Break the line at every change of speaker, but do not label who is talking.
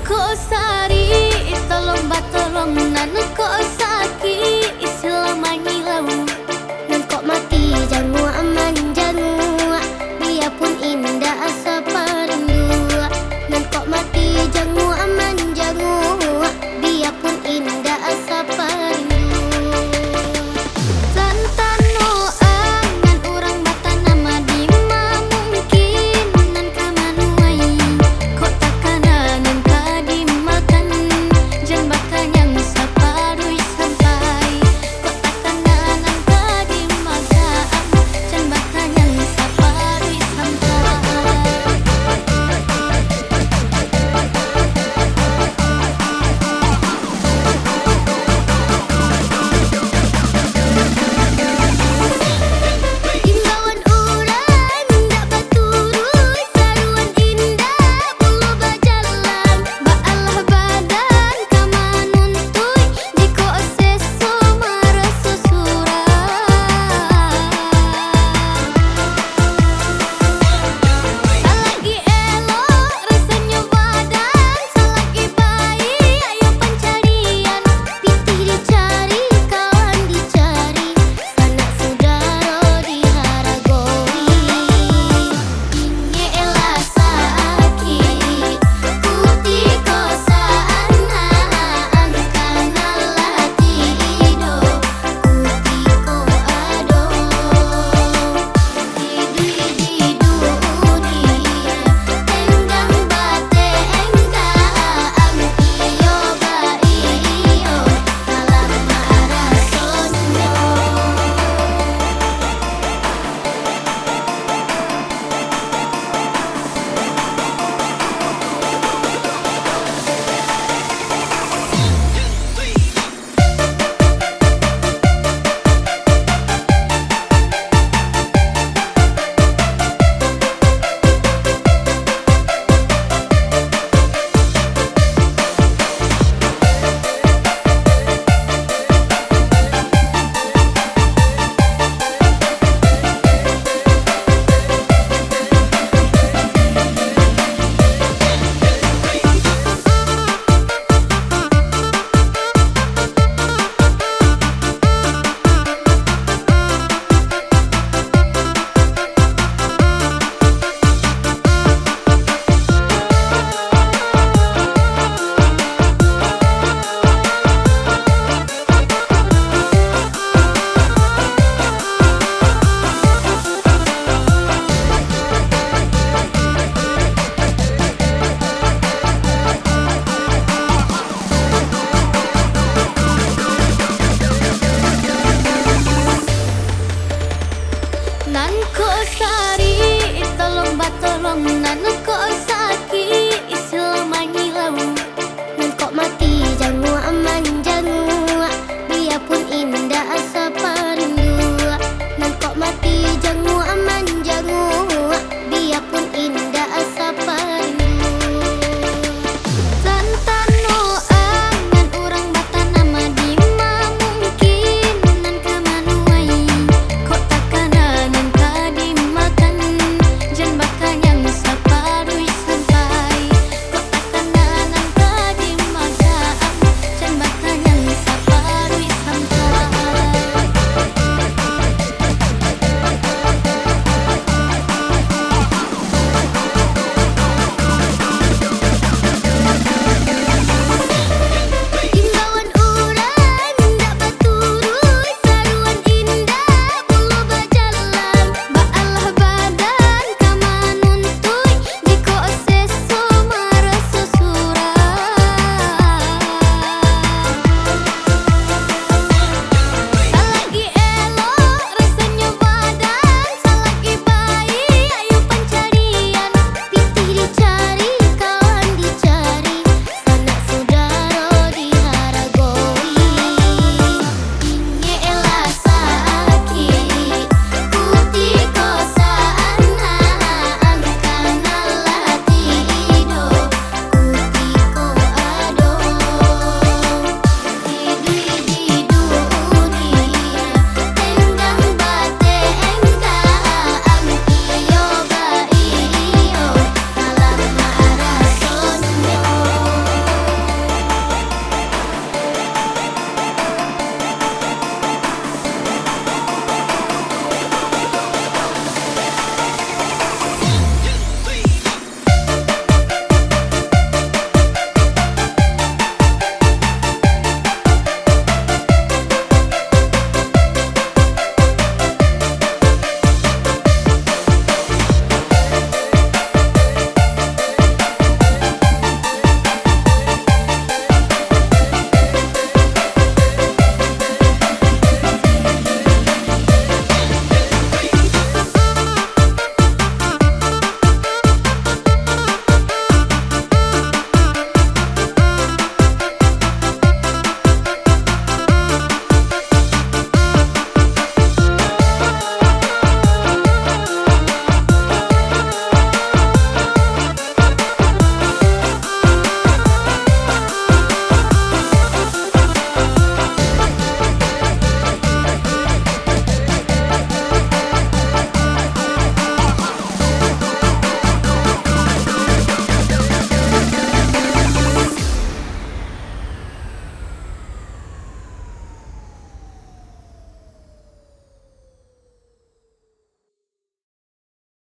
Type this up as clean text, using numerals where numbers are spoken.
kok sari tolong batolong nan kok sakit selamanya lau nan kok mati jangu aman jangu biarpun indah asa perindu nan kok mati jangu aman jangu biarpun indah asa perindu santan noang nan urang bata nama dima mungkin nan kamanuai kok takana nan kadimakan jan bakanyang saparui sampai kok takana nan kadimakan jan bakanyang saparui sampai Imbauan urang ndak baturus saruan indah bulu bajalan baalah badan kamanuntuy jiko seso marasu salagi elok rasanya badan salagi baik ayo pencarian pitih dicari kawan dicari sanak saudara diharagoi inye elah sakit putih kosaan angkana latido putih ko ado di dunia tenggang bate enggang iyo ba iyo malam marah sonyo nan kok sari tolong batolong nan kok